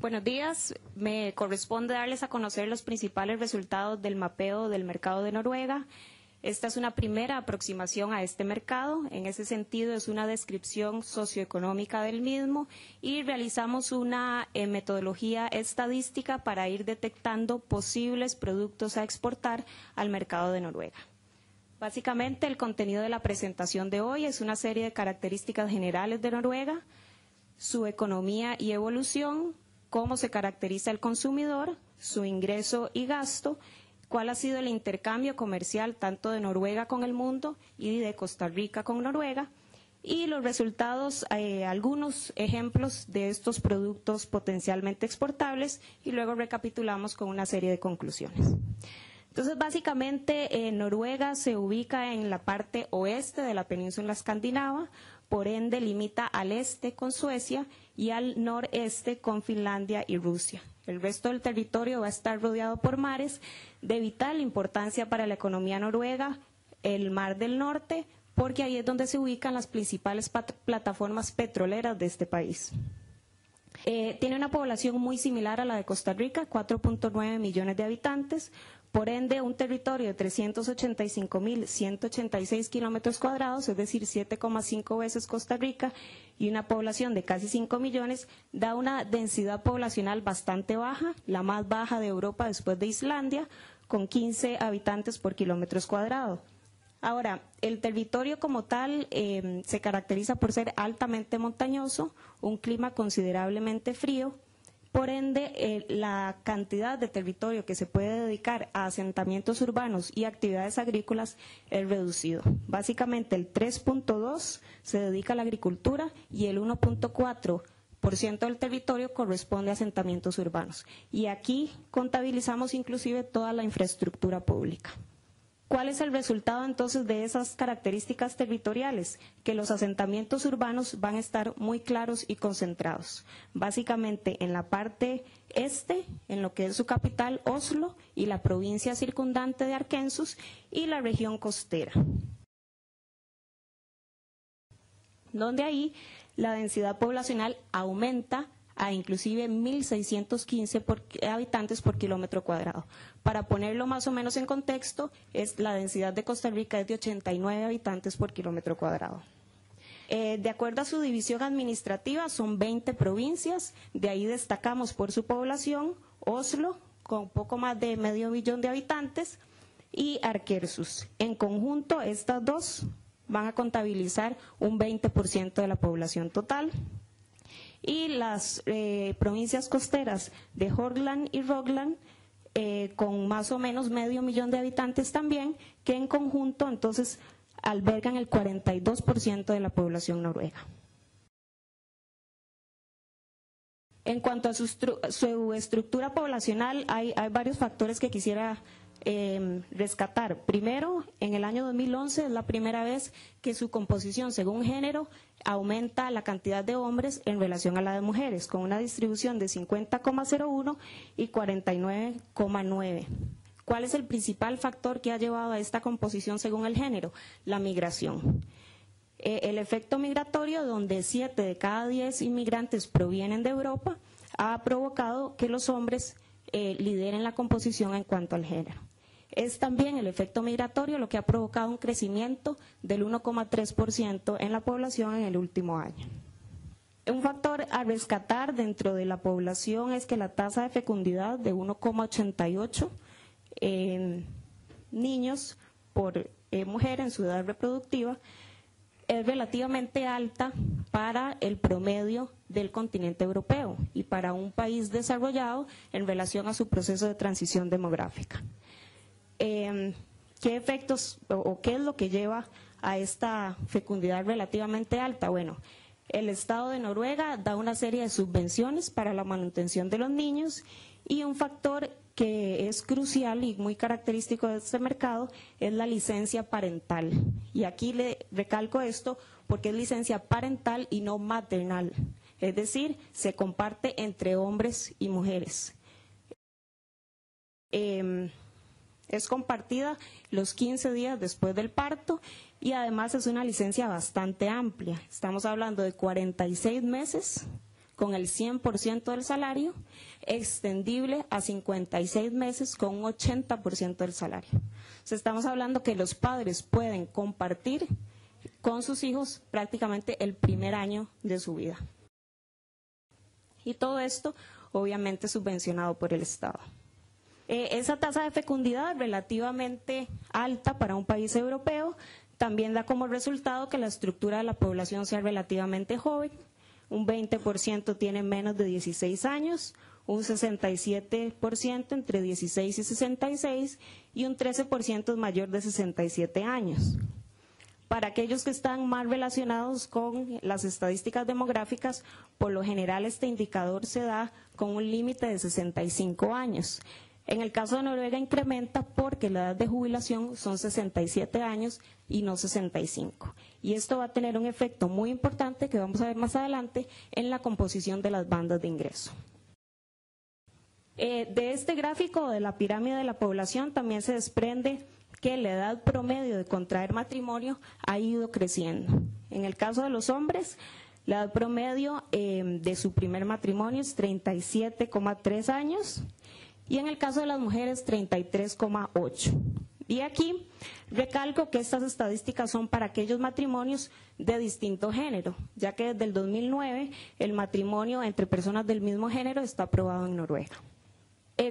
Buenos días, me corresponde darles a conocer los principales resultados del mapeo del mercado de Noruega. Esta es una primera aproximación a este mercado, en ese sentido es una descripción socioeconómica del mismo y realizamos una metodología estadística para ir detectando posibles productos a exportar al mercado de Noruega. Básicamente el contenido de la presentación de hoy es una serie de características generales de Noruega, su economía y evolución, cómo se caracteriza el consumidor, su ingreso y gasto, cuál ha sido el intercambio comercial tanto de Noruega con el mundo y de Costa Rica con Noruega, y los resultados, algunos ejemplos de estos productos potencialmente exportables, y luego recapitulamos con una serie de conclusiones. Entonces, básicamente, Noruega se ubica en la parte oeste de la península escandinava, por ende limita al este con Suecia y al noreste con Finlandia y Rusia. El resto del territorio va a estar rodeado por mares de vital importancia para la economía noruega, el Mar del Norte, porque ahí es donde se ubican las principales plataformas petroleras de este país. Tiene una población muy similar a la de Costa Rica, 4.9 millones de habitantes, por ende un territorio de 385.186 kilómetros cuadrados, es decir, 7,5 veces Costa Rica, y una población de casi 5 millones, da una densidad poblacional bastante baja, la más baja de Europa después de Islandia, con 15 habitantes por kilómetros cuadrados. Ahora, el territorio como tal se caracteriza por ser altamente montañoso, un clima considerablemente frío, por ende la cantidad de territorio que se puede dedicar a asentamientos urbanos y actividades agrícolas es reducido. Básicamente el 3.2 se dedica a la agricultura y el 1.4% del territorio corresponde a asentamientos urbanos. Y aquí contabilizamos inclusive toda la infraestructura pública. ¿Cuál es el resultado entonces de esas características territoriales? Que los asentamientos urbanos van a estar muy claros y concentrados, básicamente en la parte este, en lo que es su capital, Oslo, y la provincia circundante de Arkansas, y la región costera, donde ahí la densidad poblacional aumenta a inclusive 1.615 habitantes por kilómetro cuadrado. Para ponerlo más o menos en contexto, la densidad de Costa Rica es de 89 habitantes por kilómetro cuadrado. De acuerdo a su división administrativa, son 20 provincias, de ahí destacamos por su población Oslo, con poco más de medio millón de habitantes, y Arkansas. En conjunto, estas dos van a contabilizar un 20% de la población total. Y las provincias costeras de Hordaland y Rogaland, con más o menos medio millón de habitantes también, que en conjunto entonces albergan el 42% de la población noruega. En cuanto a su estructura poblacional, hay varios factores que quisiera rescatar. Primero, en el año 2011 es la primera vez que su composición según género aumenta la cantidad de hombres en relación a la de mujeres, con una distribución de 50,01 y 49,9. ¿Cuál es el principal factor que ha llevado a esta composición según el género? La migración. El efecto migratorio, donde 7 de cada 10 inmigrantes provienen de Europa, ha provocado que los hombres lideren la composición en cuanto al género. Es también el efecto migratorio lo que ha provocado un crecimiento del 1,3% en la población en el último año. Un factor a rescatar dentro de la población es que la tasa de fecundidad de 1,88 niños por mujer en su edad reproductiva es relativamente alta para el promedio del continente europeo y para un país desarrollado en relación a su proceso de transición demográfica. ¿Qué efectos o qué es lo que lleva a esta fecundidad relativamente alta? Bueno, el Estado de Noruega da una serie de subvenciones para la manutención de los niños y un factor que es crucial y muy característico de este mercado es la licencia parental. Y aquí le recalco esto porque es licencia parental y no maternal, es decir, se comparte entre hombres y mujeres. Es compartida los 15 días después del parto y además es una licencia bastante amplia. Estamos hablando de 46 meses con el 100% del salario, extendible a 56 meses con un 80% del salario. O sea, estamos hablando que los padres pueden compartir con sus hijos prácticamente el primer año de su vida. Y todo esto, obviamente, subvencionado por el Estado. Esa tasa de fecundidad relativamente alta para un país europeo también da como resultado que la estructura de la población sea relativamente joven. Un 20% tiene menos de 16 años, un 67% entre 16 y 66 y un 13% es mayor de 67 años. Para aquellos que están más relacionados con las estadísticas demográficas, por lo general este indicador se da con un límite de 65 años. En el caso de Noruega incrementa porque la edad de jubilación son 67 años y no 65. Y esto va a tener un efecto muy importante que vamos a ver más adelante en la composición de las bandas de ingreso. De este gráfico de la pirámide de la población también se desprende que la edad promedio de contraer matrimonio ha ido creciendo. En el caso de los hombres, la edad promedio de su primer matrimonio es 37,3 años y en el caso de las mujeres 33,8. Y aquí recalco que estas estadísticas son para aquellos matrimonios de distinto género, ya que desde el 2009 el matrimonio entre personas del mismo género está aprobado en Noruega.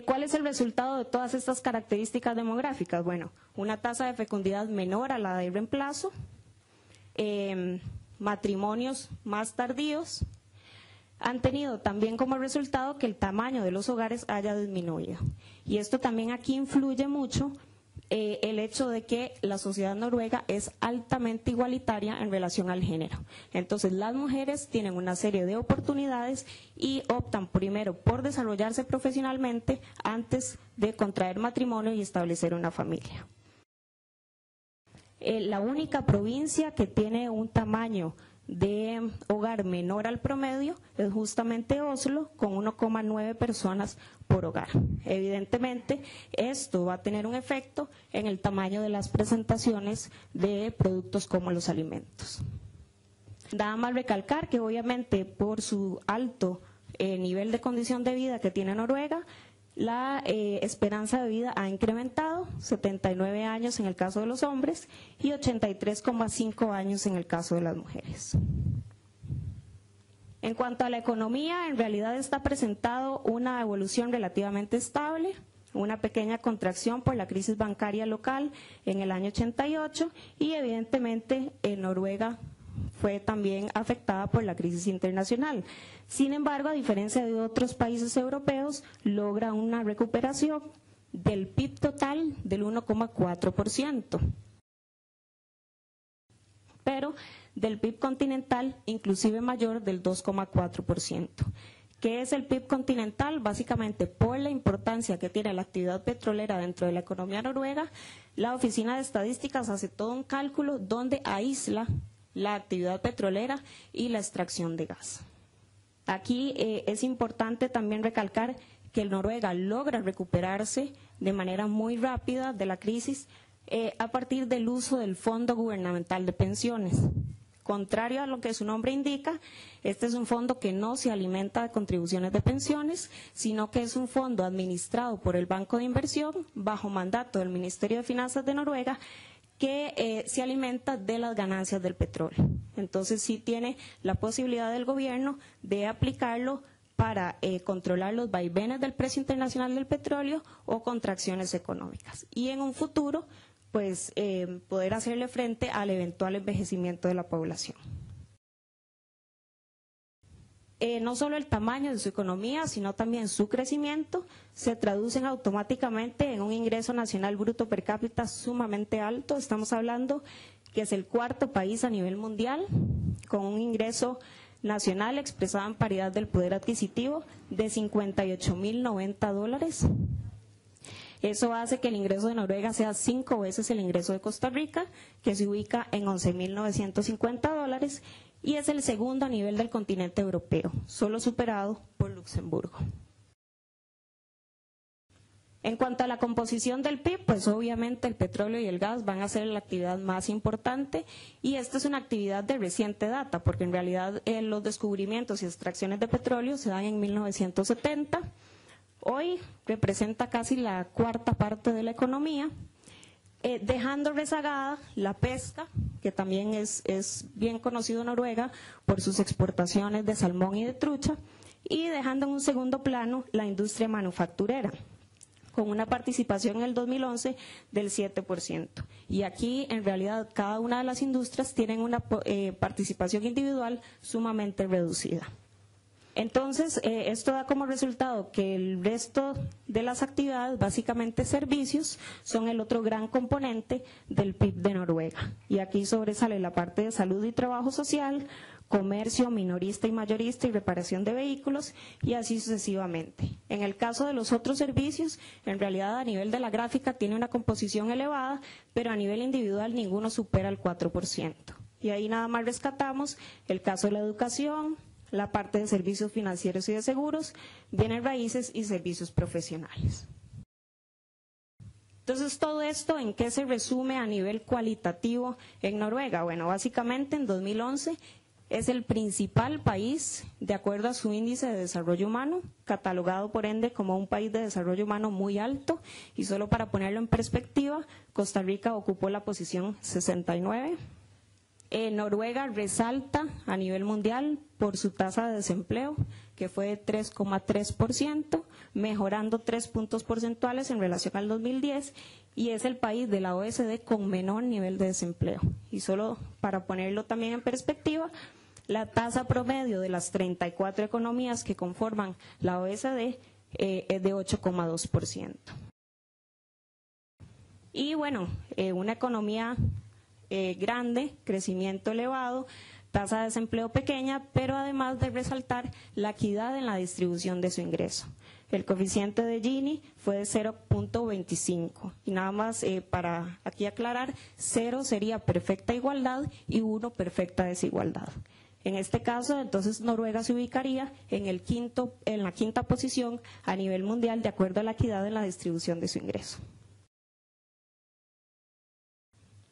¿Cuál es el resultado de todas estas características demográficas? Bueno, una tasa de fecundidad menor a la de reemplazo, matrimonios más tardíos, han tenido también como resultado que el tamaño de los hogares haya disminuido. Y esto también aquí influye mucho el hecho de que la sociedad noruega es altamente igualitaria en relación al género. Entonces las mujeres tienen una serie de oportunidades y optan primero por desarrollarse profesionalmente antes de contraer matrimonio y establecer una familia. La única provincia que tiene un tamaño de hogar menor al promedio es justamente Oslo, con 1,9 personas por hogar. Evidentemente, esto va a tener un efecto en el tamaño de las presentaciones de productos como los alimentos. Nada más recalcar que obviamente por su alto nivel de condición de vida que tiene Noruega, la esperanza de vida ha incrementado, 79 años en el caso de los hombres y 83,5 años en el caso de las mujeres. En cuanto a la economía, en realidad está presentado una evolución relativamente estable, una pequeña contracción por la crisis bancaria local en el año 88 y evidentemente en Noruega fue también afectada por la crisis internacional. Sin embargo, a diferencia de otros países europeos, logra una recuperación del PIB total del 1,4%, pero del PIB continental inclusive mayor del 2,4%. ¿Qué es el PIB continental? Básicamente, por la importancia que tiene la actividad petrolera dentro de la economía noruega, la Oficina de Estadísticas hace todo un cálculo donde aísla la actividad petrolera y la extracción de gas. Aquí es importante también recalcar que Noruega logra recuperarse de manera muy rápida de la crisis a partir del uso del Fondo Gubernamental de Pensiones. Contrario a lo que su nombre indica, este es un fondo que no se alimenta de contribuciones de pensiones, sino que es un fondo administrado por el Banco de Inversión bajo mandato del Ministerio de Finanzas de Noruega, que se alimenta de las ganancias del petróleo. Entonces sí tiene la posibilidad del gobierno de aplicarlo para controlar los vaivenes del precio internacional del petróleo o contracciones económicas. Y en un futuro, pues poder hacerle frente al eventual envejecimiento de la población. No solo el tamaño de su economía, sino también su crecimiento, se traducen automáticamente en un ingreso nacional bruto per cápita sumamente alto. Estamos hablando que es el cuarto país a nivel mundial, con un ingreso nacional expresado en paridad del poder adquisitivo de $58.090. Eso hace que el ingreso de Noruega sea 5 veces el ingreso de Costa Rica, que se ubica en $11.950, y es el segundo a nivel del continente europeo, solo superado por Luxemburgo. En cuanto a la composición del PIB, pues obviamente el petróleo y el gas van a ser la actividad más importante y esta es una actividad de reciente data, porque en realidad los descubrimientos y extracciones de petróleo se dan en 1970. Hoy representa casi la cuarta parte de la economía, dejando rezagada la pesca, que también es bien conocido en Noruega por sus exportaciones de salmón y de trucha, y dejando en un segundo plano la industria manufacturera, con una participación en el 2011 del 7%. Y aquí, en realidad, cada una de las industrias tienen una participación individual sumamente reducida. Entonces, esto da como resultado que el resto de las actividades, básicamente servicios, son el otro gran componente del PIB de Noruega. Y aquí sobresale la parte de salud y trabajo social, comercio, minorista y mayorista y reparación de vehículos y así sucesivamente. En el caso de los otros servicios, en realidad a nivel de la gráfica tiene una composición elevada, pero a nivel individual ninguno supera el 4%. Y ahí nada más rescatamos el caso de la educación, la parte de servicios financieros y de seguros, bienes raíces y servicios profesionales. Entonces, todo esto, ¿en qué se resume a nivel cualitativo en Noruega? Bueno, básicamente en 2011 es el principal país de acuerdo a su índice de desarrollo humano, catalogado por ende como un país de desarrollo humano muy alto, y solo para ponerlo en perspectiva, Costa Rica ocupó la posición 69. Noruega resalta a nivel mundial por su tasa de desempleo, que fue de 3,3%, mejorando 3 puntos porcentuales en relación al 2010, y es el país de la OECD con menor nivel de desempleo. Y solo para ponerlo también en perspectiva, la tasa promedio de las 34 economías que conforman la OECD es de 8,2%. Y bueno, una economía grande, crecimiento elevado, tasa de desempleo pequeña, pero además de resaltar la equidad en la distribución de su ingreso. El coeficiente de Gini fue de 0,25 y nada más para aquí aclarar, 0 sería perfecta igualdad y 1 perfecta desigualdad. En este caso, entonces, Noruega se ubicaría en la quinta posición a nivel mundial de acuerdo a la equidad en la distribución de su ingreso.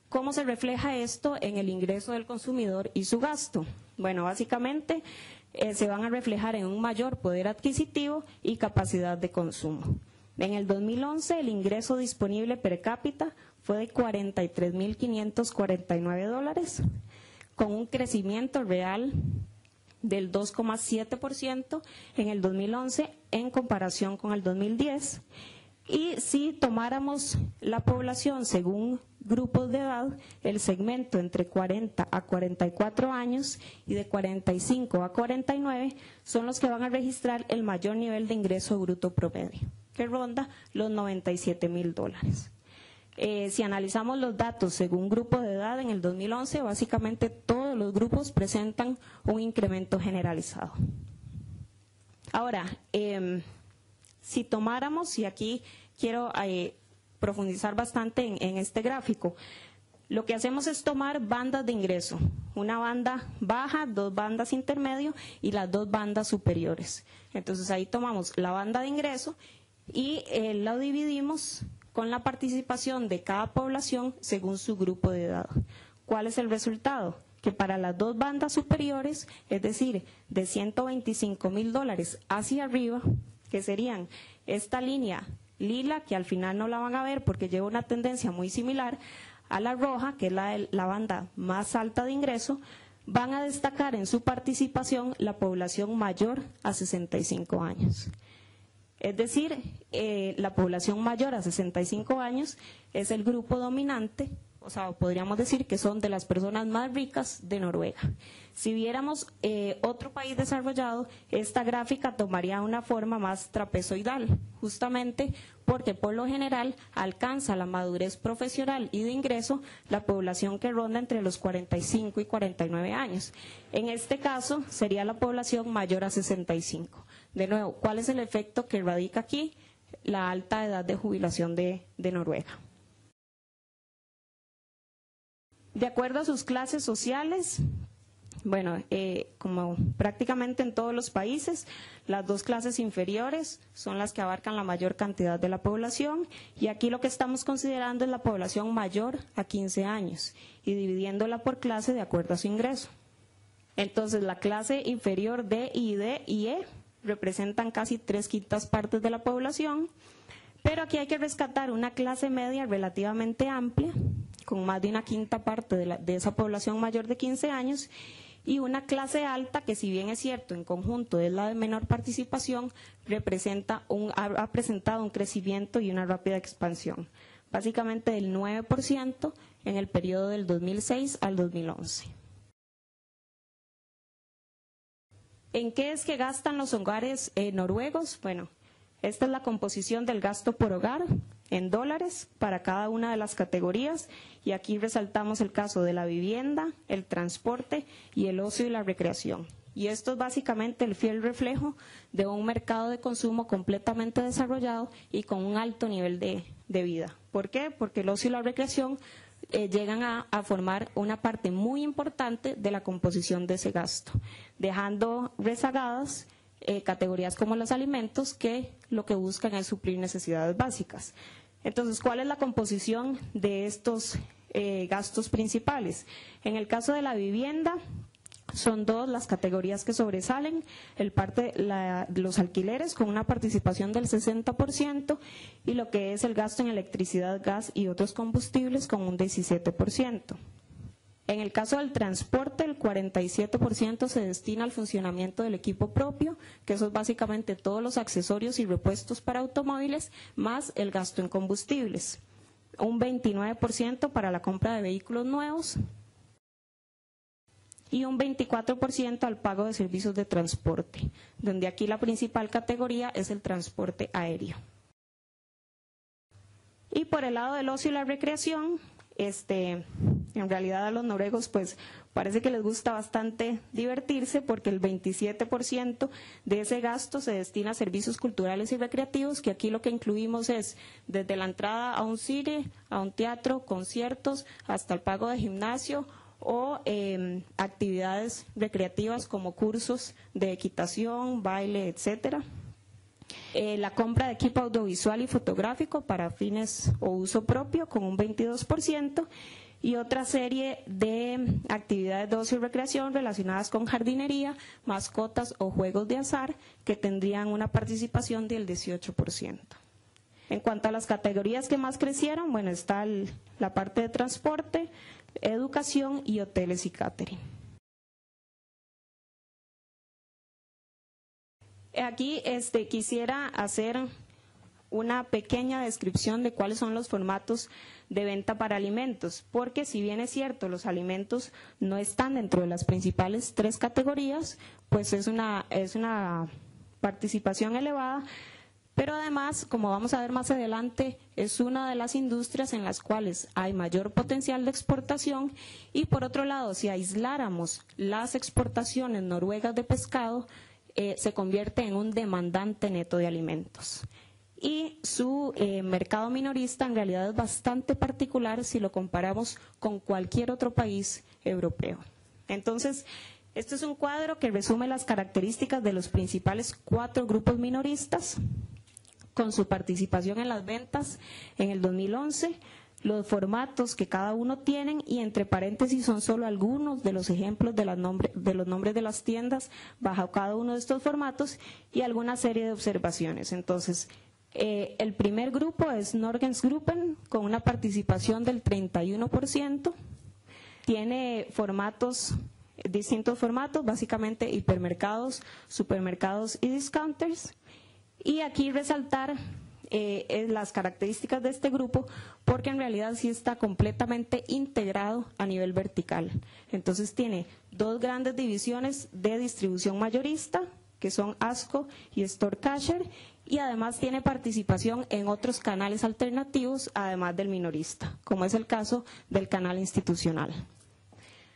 ¿Cómo se refleja esto en el ingreso del consumidor y su gasto? Bueno, básicamente se van a reflejar en un mayor poder adquisitivo y capacidad de consumo. En el 2011 el ingreso disponible per cápita fue de $43.549, con un crecimiento real del 2,7% en el 2011 en comparación con el 2010. Y si tomáramos la población según grupos de edad, el segmento entre 40 a 44 años y de 45 a 49 son los que van a registrar el mayor nivel de ingreso bruto promedio, que ronda los $97.000. Si analizamos los datos según grupo de edad en el 2011, básicamente todos los grupos presentan un incremento generalizado. Ahora, si tomáramos, y aquí quiero profundizar bastante en este gráfico, lo que hacemos es tomar bandas de ingreso, una banda baja, 2 bandas intermedio y las 2 bandas superiores. Entonces ahí tomamos la banda de ingreso y la dividimos con la participación de cada población según su grupo de edad. ¿Cuál es el resultado? Que para las 2 bandas superiores, es decir, de $125.000 hacia arriba, que serían esta línea lila, que al final no la van a ver porque lleva una tendencia muy similar a la roja, que es la banda más alta de ingreso, van a destacar en su participación la población mayor a 65 años. Es decir, la población mayor a 65 años es el grupo dominante, o sea, podríamos decir que son de las personas más ricas de Noruega. Si viéramos otro país desarrollado, esta gráfica tomaría una forma más trapezoidal, justamente porque por lo general alcanza la madurez profesional y de ingreso la población que ronda entre los 45 y 49 años. En este caso sería la población mayor a 65. De nuevo, ¿cuál es el efecto que radica aquí? La alta edad de jubilación de Noruega. De acuerdo a sus clases sociales, Bueno, como prácticamente en todos los países, las dos clases inferiores son las que abarcan la mayor cantidad de la población y aquí lo que estamos considerando es la población mayor a 15 años y dividiéndola por clase de acuerdo a su ingreso. Entonces, la clase inferior D y E representan casi 3/5 partes de la población, pero aquí hay que rescatar una clase media relativamente amplia, con más de 1/5 parte de esa población mayor de 15 años, y una clase alta que, si bien es cierto, en conjunto es la de menor participación, ha presentado un crecimiento y una rápida expansión, básicamente del 9% en el periodo del 2006 al 2011. ¿En qué es que gastan los hogares noruegos? Bueno, esta es la composición del gasto por hogar en dólares para cada una de las categorías y aquí resaltamos el caso de la vivienda, el transporte y el ocio y la recreación. Y esto es básicamente el fiel reflejo de un mercado de consumo completamente desarrollado y con un alto nivel de vida. ¿Por qué? Porque el ocio y la recreación llegan a formar una parte muy importante de la composición de ese gasto, dejando rezagadas categorías como los alimentos, que lo que buscan es suplir necesidades básicas. Entonces, ¿cuál es la composición de estos gastos principales? En el caso de la vivienda, son dos las categorías que sobresalen, los alquileres con una participación del 60% y lo que es el gasto en electricidad, gas y otros combustibles con un 17%. En el caso del transporte, el 47% se destina al funcionamiento del equipo propio, que eso es básicamente todos los accesorios y repuestos para automóviles, más el gasto en combustibles. Un 29% para la compra de vehículos nuevos y un 24% al pago de servicios de transporte, donde aquí la principal categoría es el transporte aéreo. Y por el lado del ocio y la recreación, en realidad a los noruegos pues parece que les gusta bastante divertirse porque el 27% de ese gasto se destina a servicios culturales y recreativos, que aquí lo que incluimos es desde la entrada a un cine, a un teatro, conciertos, hasta el pago de gimnasio o actividades recreativas como cursos de equitación, baile, etcétera. La compra de equipo audiovisual y fotográfico para fines o uso propio con un 22% y otra serie de actividades de ocio y recreación relacionadas con jardinería, mascotas o juegos de azar que tendrían una participación del 18%. En cuanto a las categorías que más crecieron, bueno, está la parte de transporte, educación y hoteles y catering. Aquí quisiera hacer una pequeña descripción de cuáles son los formatos de venta para alimentos, porque si bien es cierto, los alimentos no están dentro de las principales 3 categorías, pues es una participación elevada, pero además, como vamos a ver más adelante, es una de las industrias en las cuales hay mayor potencial de exportación y por otro lado, si aisláramos las exportaciones noruegas de pescado, se convierte en un demandante neto de alimentos. Y su mercado minorista en realidad es bastante particular si lo comparamos con cualquier otro país europeo. Entonces, este es un cuadro que resume las características de los principales 4 grupos minoristas con su participación en las ventas en el 2011, los formatos que cada uno tienen y entre paréntesis son solo algunos de los ejemplos de los nombres de las tiendas bajo cada uno de estos formatos y alguna serie de observaciones. Entonces, el primer grupo es Norgesgruppen con una participación del 31%, tiene distintos formatos, básicamente hipermercados, supermercados y discounters. Y aquí resaltar las características de este grupo porque en realidad sí está completamente integrado a nivel vertical. Entonces tiene 2 grandes divisiones de distribución mayorista que son ASCO y Store Cashier y además tiene participación en otros canales alternativos además del minorista, como es el caso del canal institucional.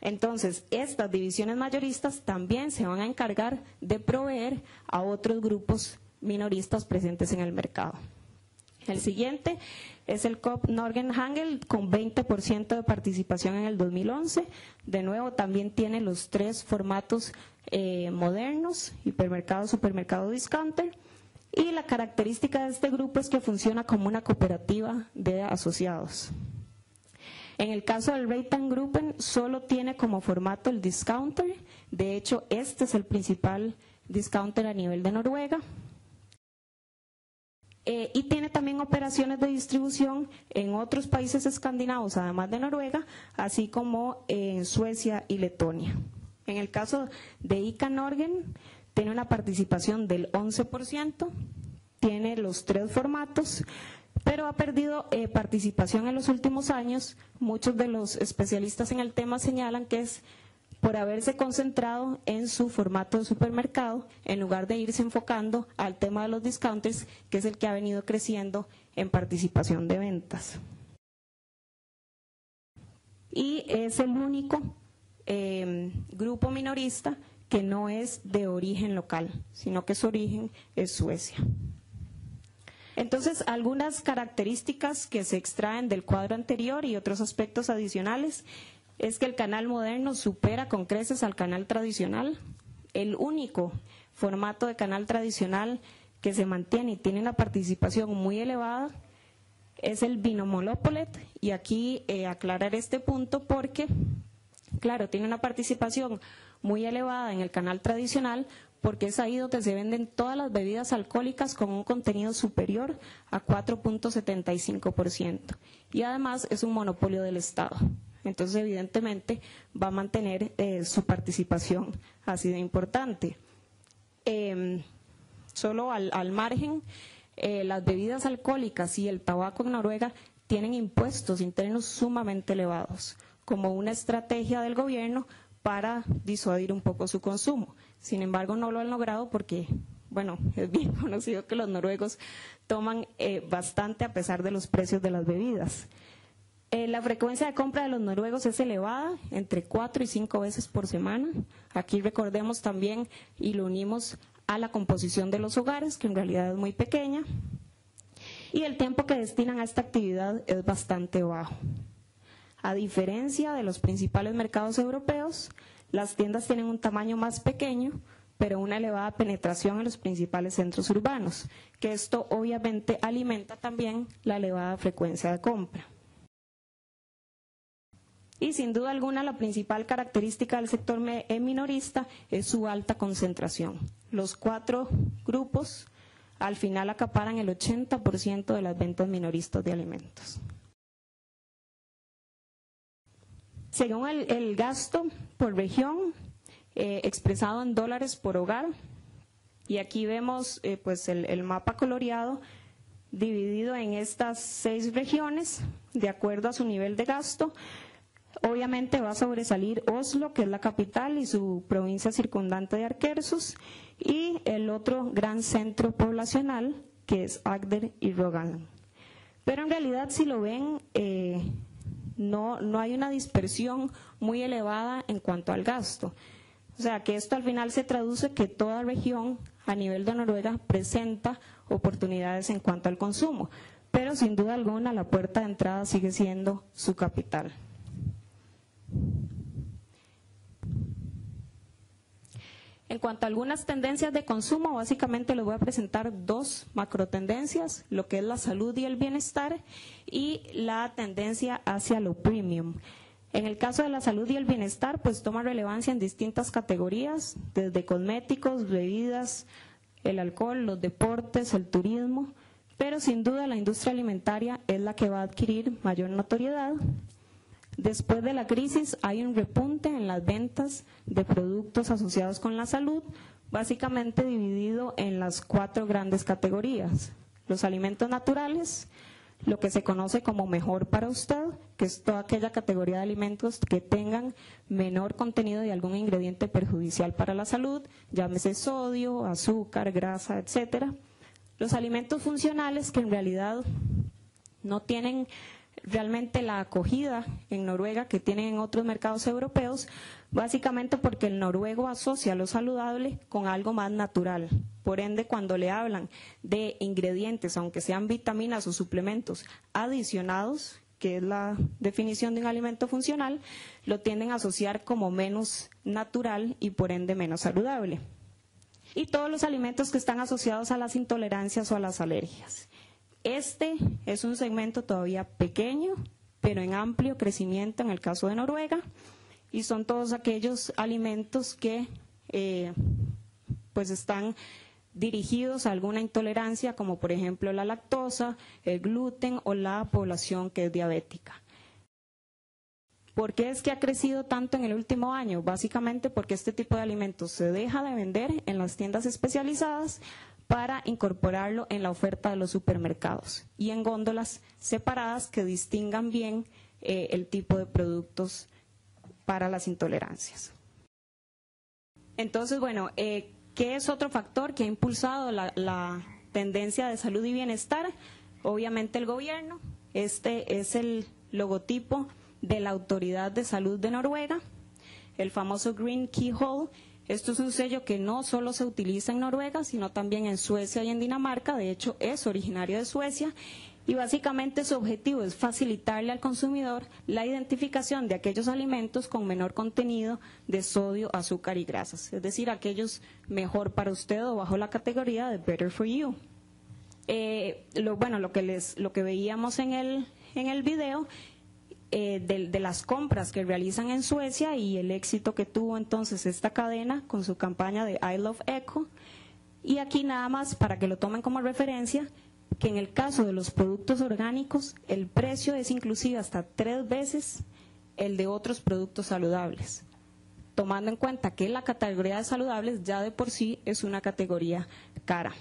Entonces, estas divisiones mayoristas también se van a encargar de proveer a otros grupos minoristas presentes en el mercado. El siguiente es el Coop Norgen Handel con 20% de participación en el 2011. De nuevo, también tiene los 3 formatos modernos: hipermercado, supermercado, discounter. Y la característica de este grupo es que funciona como una cooperativa de asociados. En el caso del Reitangruppen, solo tiene como formato el discounter. De hecho, este es el principal discounter a nivel de Noruega. Y tiene también operaciones de distribución en otros países escandinavos, además de Noruega, así como en Suecia y Letonia. En el caso de ICA Norgen, tiene una participación del 11%, tiene los 3 formatos, pero ha perdido participación en los últimos años. Muchos de los especialistas en el tema señalan que es por haberse concentrado en su formato de supermercado, en lugar de irse enfocando al tema de los discounters, que es el que ha venido creciendo en participación de ventas. Y es el único grupo minorista que no es de origen local, sino que su origen es Suecia. Entonces, algunas características que se extraen del cuadro anterior y otros aspectos adicionales es que el canal moderno supera con creces al canal tradicional. El único formato de canal tradicional que se mantiene y tiene una participación muy elevada es el Vinmonopolet, y aquí aclarar este punto porque, claro, tiene una participación muy elevada en el canal tradicional porque es ahí donde se venden todas las bebidas alcohólicas con un contenido superior a 4.75%, y además es un monopolio del Estado. Entonces, evidentemente, va a mantener su participación así de importante. Solo al margen, las bebidas alcohólicas y el tabaco en Noruega tienen impuestos internos sumamente elevados, como una estrategia del gobierno para disuadir un poco su consumo. Sin embargo, no lo han logrado porque, bueno, es bien conocido que los noruegos toman bastante a pesar de los precios de las bebidas. La frecuencia de compra de los noruegos es elevada, entre 4 y 5 veces por semana. Aquí recordemos también, y lo unimos a la composición de los hogares, que en realidad es muy pequeña, y el tiempo que destinan a esta actividad es bastante bajo. A diferencia de los principales mercados europeos, las tiendas tienen un tamaño más pequeño, pero una elevada penetración en los principales centros urbanos, que esto obviamente alimenta también la elevada frecuencia de compra. Y sin duda alguna la principal característica del sector minorista es su alta concentración. Los 4 grupos al final acaparan el 80% de las ventas minoristas de alimentos. Según el gasto por región, expresado en dólares por hogar, y aquí vemos pues el mapa coloreado dividido en estas 6 regiones de acuerdo a su nivel de gasto. Obviamente va a sobresalir Oslo, que es la capital, y su provincia circundante de Arkersos, y el otro gran centro poblacional, que es Agder y Rogaland. Pero en realidad, si lo ven, no hay una dispersión muy elevada en cuanto al gasto. O sea, que esto al final se traduce que toda región a nivel de Noruega presenta oportunidades en cuanto al consumo, pero sin duda alguna la puerta de entrada sigue siendo su capital. En cuanto a algunas tendencias de consumo, básicamente les voy a presentar 2 macrotendencias, lo que es la salud y el bienestar, y la tendencia hacia lo premium. En el caso de la salud y el bienestar, pues toma relevancia en distintas categorías, desde cosméticos, bebidas, el alcohol, los deportes, el turismo, pero sin duda la industria alimentaria es la que va a adquirir mayor notoriedad. Después de la crisis hay un repunte en las ventas de productos asociados con la salud, básicamente dividido en las 4 grandes categorías. Los alimentos naturales, lo que se conoce como mejor para usted, que es toda aquella categoría de alimentos que tengan menor contenido de algún ingrediente perjudicial para la salud, llámese sodio, azúcar, grasa, etcétera. Los alimentos funcionales, que en realidad no tienen realmente la acogida en Noruega que tienen en otros mercados europeos, básicamente porque el noruego asocia lo saludable con algo más natural. Por ende, cuando le hablan de ingredientes, aunque sean vitaminas o suplementos adicionados, que es la definición de un alimento funcional, lo tienden a asociar como menos natural y por ende menos saludable. Y todos los alimentos que están asociados a las intolerancias o a las alergias. Este es un segmento todavía pequeño, pero en amplio crecimiento en el caso de Noruega, y son todos aquellos alimentos que pues están dirigidos a alguna intolerancia, como por ejemplo la lactosa, el gluten o la población que es diabética. ¿Por qué es que ha crecido tanto en el último año? Básicamente porque este tipo de alimentos se deja de vender en las tiendas especializadas para incorporarlo en la oferta de los supermercados y en góndolas separadas que distingan bien el tipo de productos para las intolerancias. Entonces, bueno, ¿qué es otro factor que ha impulsado la tendencia de salud y bienestar? Obviamente el gobierno. Este es el logotipo de la Autoridad de Salud de Noruega, el famoso Green Keyhole. Esto es un sello que no solo se utiliza en Noruega, sino también en Suecia y en Dinamarca. De hecho, es originario de Suecia. Y básicamente su objetivo es facilitarle al consumidor la identificación de aquellos alimentos con menor contenido de sodio, azúcar y grasas, es decir, aquellos mejor para usted o bajo la categoría de Better for You. Lo que veíamos en el video de las compras que realizan en Suecia y el éxito que tuvo entonces esta cadena con su campaña de I Love Eco. Y aquí nada más para que lo tomen como referencia, que en el caso de los productos orgánicos el precio es inclusive hasta 3 veces el de otros productos saludables, tomando en cuenta que la categoría de saludables ya de por sí es una categoría cara.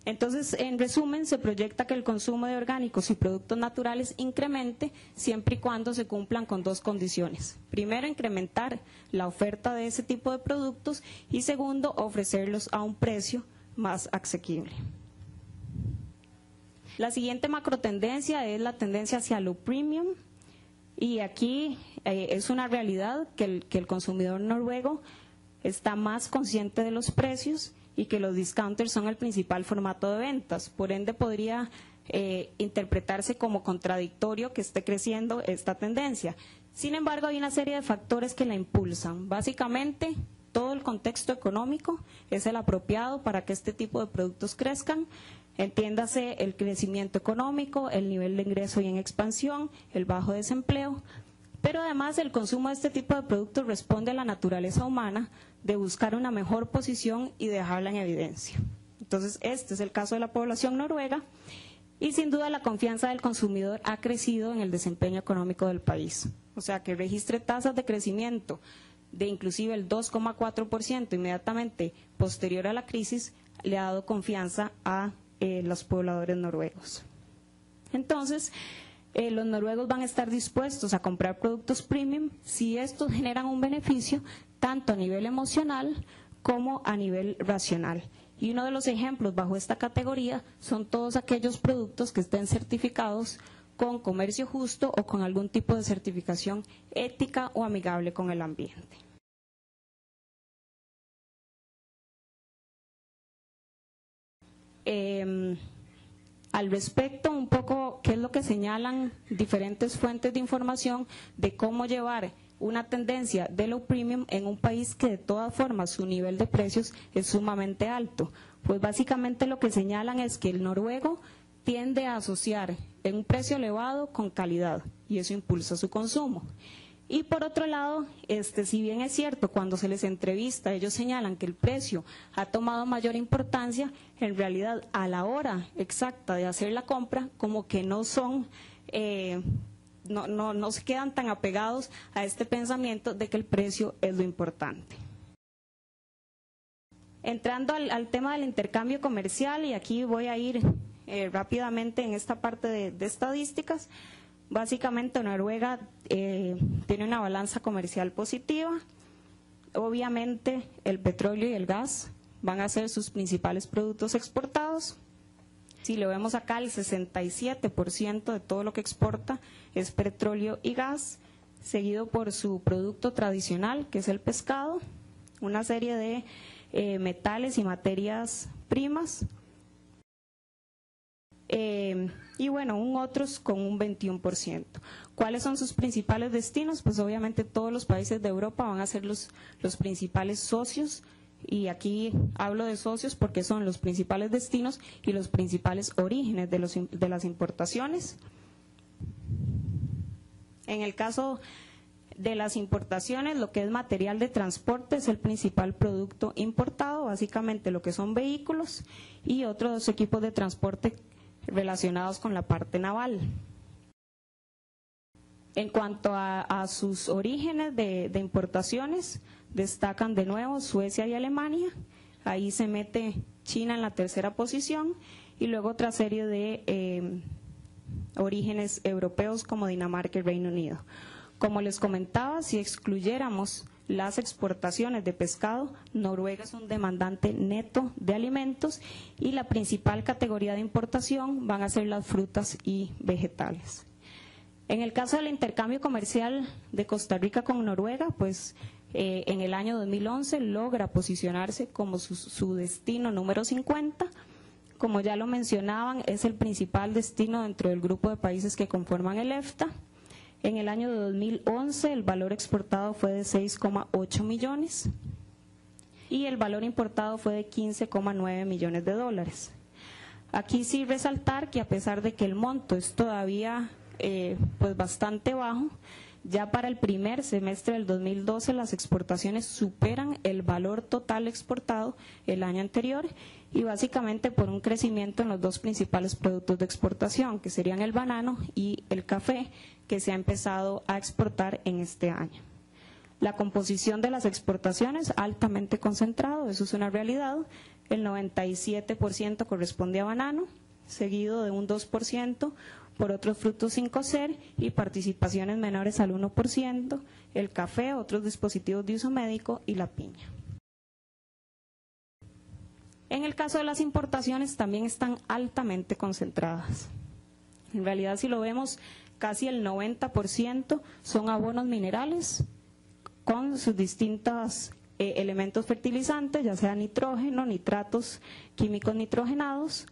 Entonces, en resumen, se proyecta que el consumo de orgánicos y productos naturales incremente siempre y cuando se cumplan con 2 condiciones. Primero, incrementar la oferta de ese tipo de productos y segundo, ofrecerlos a un precio más asequible. La siguiente macrotendencia es la tendencia hacia lo premium, y aquí es una realidad que el consumidor noruego está más consciente de los precios y que los discounters son el principal formato de ventas. Por ende, podría interpretarse como contradictorio que esté creciendo esta tendencia. Sin embargo, hay una serie de factores que la impulsan. Básicamente, todo el contexto económico es el apropiado para que este tipo de productos crezcan. Entiéndase el crecimiento económico, el nivel de ingreso y en expansión, el bajo desempleo, pero además el consumo de este tipo de productos responde a la naturaleza humana de buscar una mejor posición y dejarla en evidencia. Entonces, este es el caso de la población noruega y sin duda la confianza del consumidor ha crecido en el desempeño económico del país. O sea, que registre tasas de crecimiento de inclusive el 2,4% inmediatamente posterior a la crisis le ha dado confianza a los pobladores noruegos. Entonces, los noruegos van a estar dispuestos a comprar productos premium si estos generan un beneficio tanto a nivel emocional como a nivel racional. Y uno de los ejemplos bajo esta categoría son todos aquellos productos que estén certificados con comercio justo o con algún tipo de certificación ética o amigable con el ambiente. Al respecto, un poco qué es lo que señalan diferentes fuentes de información de cómo llevar una tendencia de low premium en un país que de todas formas su nivel de precios es sumamente alto. Pues básicamente lo que señalan es que el noruego tiende a asociar en un precio elevado con calidad y eso impulsa su consumo. Y por otro lado, si bien es cierto, cuando se les entrevista, ellos señalan que el precio ha tomado mayor importancia, en realidad a la hora exacta de hacer la compra, como que no son, no se quedan tan apegados a este pensamiento de que el precio es lo importante. Entrando al tema del intercambio comercial, y aquí voy a ir rápidamente en esta parte de estadísticas. Básicamente Noruega tiene una balanza comercial positiva. Obviamente el petróleo y el gas van a ser sus principales productos exportados. Si lo vemos acá, el 67% de todo lo que exporta es petróleo y gas, seguido por su producto tradicional, que es el pescado, una serie de metales y materias primas, y bueno, otros con un 21%. ¿Cuáles son sus principales destinos? Pues obviamente todos los países de Europa van a ser los principales socios, y aquí hablo de socios porque son los principales destinos y los principales orígenes de las importaciones. En el caso de las importaciones, lo que es material de transporte es el principal producto importado, básicamente lo que son vehículos y otros equipos de transporte relacionados con la parte naval. En cuanto a sus orígenes de importaciones, destacan de nuevo Suecia y Alemania, ahí se mete China en la tercera posición, y luego otra serie de orígenes europeos como Dinamarca y Reino Unido. Como les comentaba, si excluyéramos las exportaciones de pescado, Noruega es un demandante neto de alimentos y la principal categoría de importación van a ser las frutas y vegetales. En el caso del intercambio comercial de Costa Rica con Noruega, pues en el año 2011 logra posicionarse como su destino número 50. Como ya lo mencionaban, es el principal destino dentro del grupo de países que conforman el EFTA. En el año de 2011 el valor exportado fue de 6,8 millones y el valor importado fue de 15,9 millones de dólares. Aquí sí resaltar que a pesar de que el monto es todavía pues bastante bajo, ya para el primer semestre del 2012 las exportaciones superan el valor total exportado el año anterior, y básicamente por un crecimiento en los dos principales productos de exportación, que serían el banano y el café, que se ha empezado a exportar en este año. La composición de las exportaciones altamente concentrado, eso es una realidad. El 97% corresponde a banano, seguido de un 2% por otros frutos sin cocer y participaciones menores al 1%, el café, otros dispositivos de uso médico y la piña. En el caso de las importaciones también están altamente concentradas. En realidad, si lo vemos, casi el 90% son abonos minerales con sus distintos elementos fertilizantes, ya sea nitrógeno, nitratos químicos nitrogenados,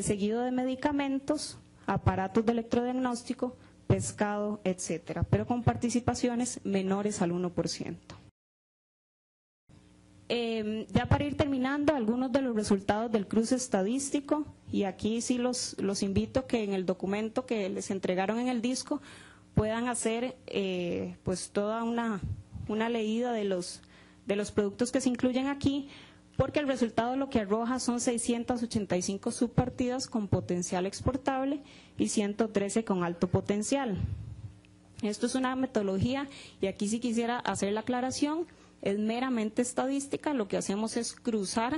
seguido de medicamentos, aparatos de electrodiagnóstico, pescado, etcétera, pero con participaciones menores al 1%. Ya para ir terminando, algunos de los resultados del cruce estadístico, y aquí sí los invito que en el documento que les entregaron en el disco puedan hacer pues toda una leída de los productos que se incluyen aquí, porque el resultado lo que arroja son 685 subpartidas con potencial exportable y 113 con alto potencial. Esto es una metodología, y aquí sí quisiera hacer la aclaración, es meramente estadística. Lo que hacemos es cruzar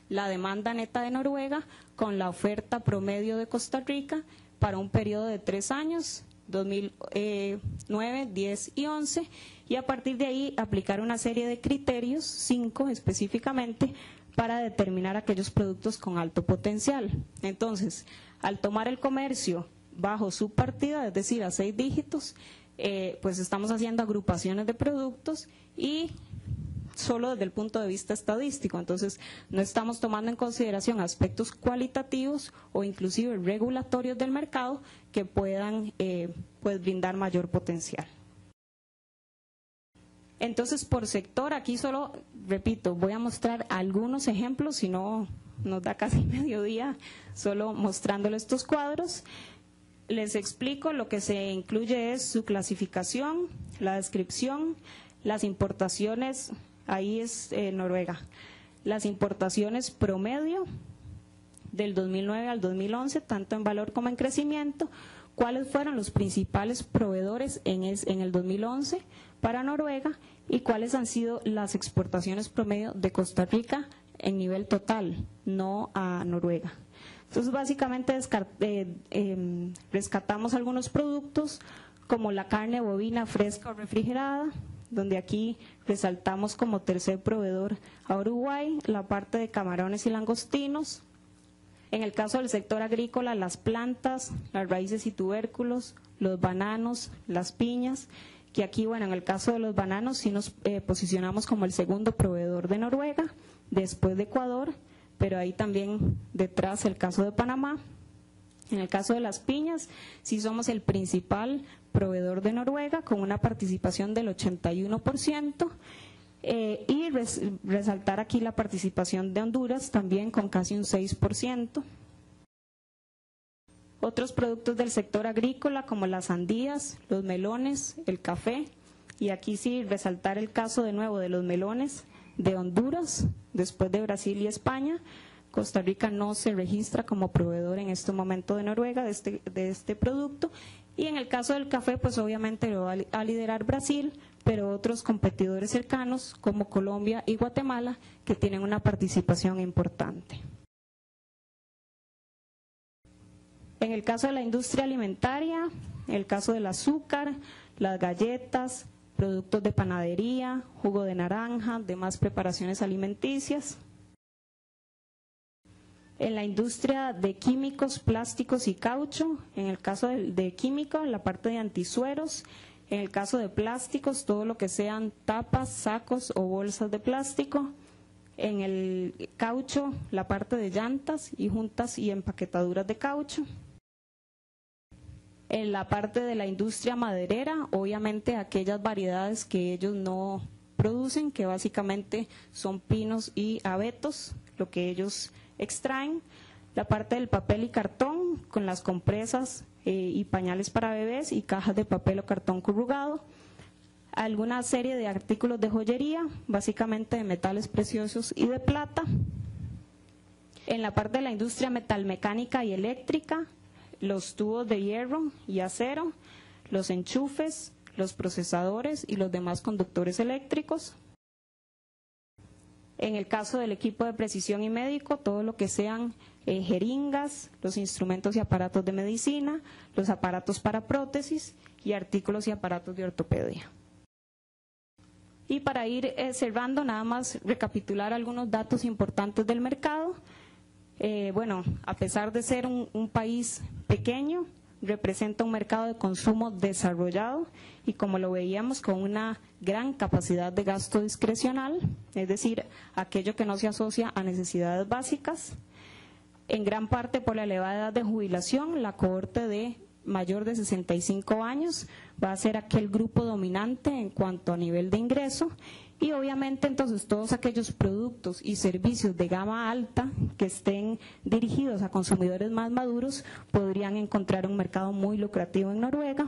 la demanda neta de Noruega con la oferta promedio de Costa Rica para un periodo de 3 años, 2009, 10 y 11, y a partir de ahí aplicar una serie de criterios, 5 específicamente, para determinar aquellos productos con alto potencial. Entonces, al tomar el comercio bajo subpartida, es decir, a 6 dígitos, pues estamos haciendo agrupaciones de productos y solo desde el punto de vista estadístico. Entonces, no estamos tomando en consideración aspectos cualitativos o inclusive regulatorios del mercado que puedan pues brindar mayor potencial. Entonces, por sector, aquí solo, repito, voy a mostrar algunos ejemplos, si no nos da casi mediodía solo mostrándole estos cuadros. Les explico, lo que se incluye es su clasificación, la descripción, las importaciones, ahí es Noruega, las importaciones promedio del 2009 al 2011, tanto en valor como en crecimiento, cuáles fueron los principales proveedores en el 2011 para Noruega y cuáles han sido las exportaciones promedio de Costa Rica en nivel total, no a Noruega. Entonces, básicamente rescatamos algunos productos como la carne bovina fresca o refrigerada, donde aquí resaltamos como tercer proveedor a Uruguay, la parte de camarones y langostinos, En el caso del sector agrícola, las plantas, las raíces y tubérculos, los bananos, las piñas, que aquí, bueno, en el caso de los bananos sí nos posicionamos como el segundo proveedor de Noruega, después de Ecuador, pero ahí también detrás el caso de Panamá. En el caso de las piñas, sí somos el principal proveedor de Noruega, con una participación del 81%, y resaltar aquí la participación de Honduras, también con casi un 6%. Otros productos del sector agrícola, como las sandías, los melones, el café, y aquí sí resaltar el caso de nuevo de los melones de Honduras, después de Brasil y España. Costa Rica no se registra como proveedor en este momento de Noruega de este producto, y en el caso del café, pues obviamente lo va a liderar Brasil, pero otros competidores cercanos como Colombia y Guatemala, que tienen una participación importante. En el caso de la industria alimentaria, en el caso del azúcar, las galletas, productos de panadería, jugo de naranja, demás preparaciones alimenticias. En la industria de químicos, plásticos y caucho, en el caso de químico, en la parte de antisueros, en el caso de plásticos, todo lo que sean tapas, sacos o bolsas de plástico. En el caucho, la parte de llantas y juntas y empaquetaduras de caucho. En la parte de la industria maderera, obviamente aquellas variedades que ellos no producen, que básicamente son pinos y abetos, lo que ellos extraen. La parte del papel y cartón, con las compresas y pañales para bebés y cajas de papel o cartón corrugado. Alguna serie de artículos de joyería, básicamente de metales preciosos y de plata. En la parte de la industria metalmecánica y eléctrica, los tubos de hierro y acero, los enchufes, los procesadores y los demás conductores eléctricos. En el caso del equipo de precisión y médico, todo lo que sean jeringas, los instrumentos y aparatos de medicina, los aparatos para prótesis y artículos y aparatos de ortopedia. Y para ir cerrando, nada más recapitular algunos datos importantes del mercado. Bueno, a pesar de ser un país pequeño, representa un mercado de consumo desarrollado y, como lo veíamos, con una gran capacidad de gasto discrecional, es decir, aquello que no se asocia a necesidades básicas. En gran parte por la elevada edad de jubilación, la cohorte de mayor de 65 años va a ser aquel grupo dominante en cuanto a nivel de ingreso. Y obviamente entonces todos aquellos productos y servicios de gama alta que estén dirigidos a consumidores más maduros podrían encontrar un mercado muy lucrativo en Noruega.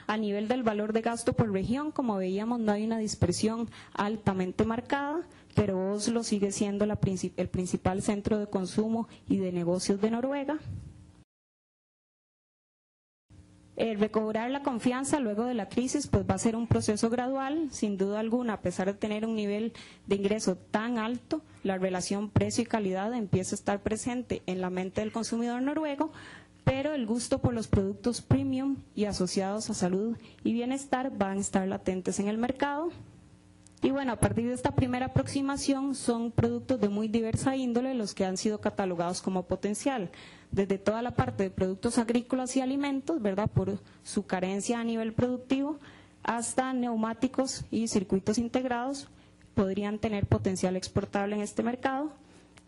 A nivel del valor de gasto por región, como veíamos, no hay una dispersión altamente marcada, pero Oslo sigue siendo el principal centro de consumo y de negocios de Noruega. Recobrar la confianza luego de la crisis pues va a ser un proceso gradual, sin duda alguna. A pesar de tener un nivel de ingreso tan alto, la relación precio y calidad empieza a estar presente en la mente del consumidor noruego, pero el gusto por los productos premium y asociados a salud y bienestar van a estar latentes en el mercado. Y bueno, a partir de esta primera aproximación son productos de muy diversa índole los que han sido catalogados como potencial, desde toda la parte de productos agrícolas y alimentos, ¿verdad?, por su carencia a nivel productivo, hasta neumáticos y circuitos integrados podrían tener potencial exportable en este mercado.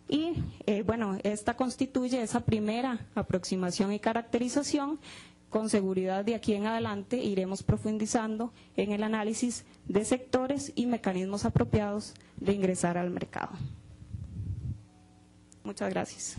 Y bueno, esta constituye esa primera aproximación y caracterización. Con seguridad de aquí en adelante iremos profundizando en el análisis de sectores y mecanismos apropiados de ingresar al mercado. Muchas gracias.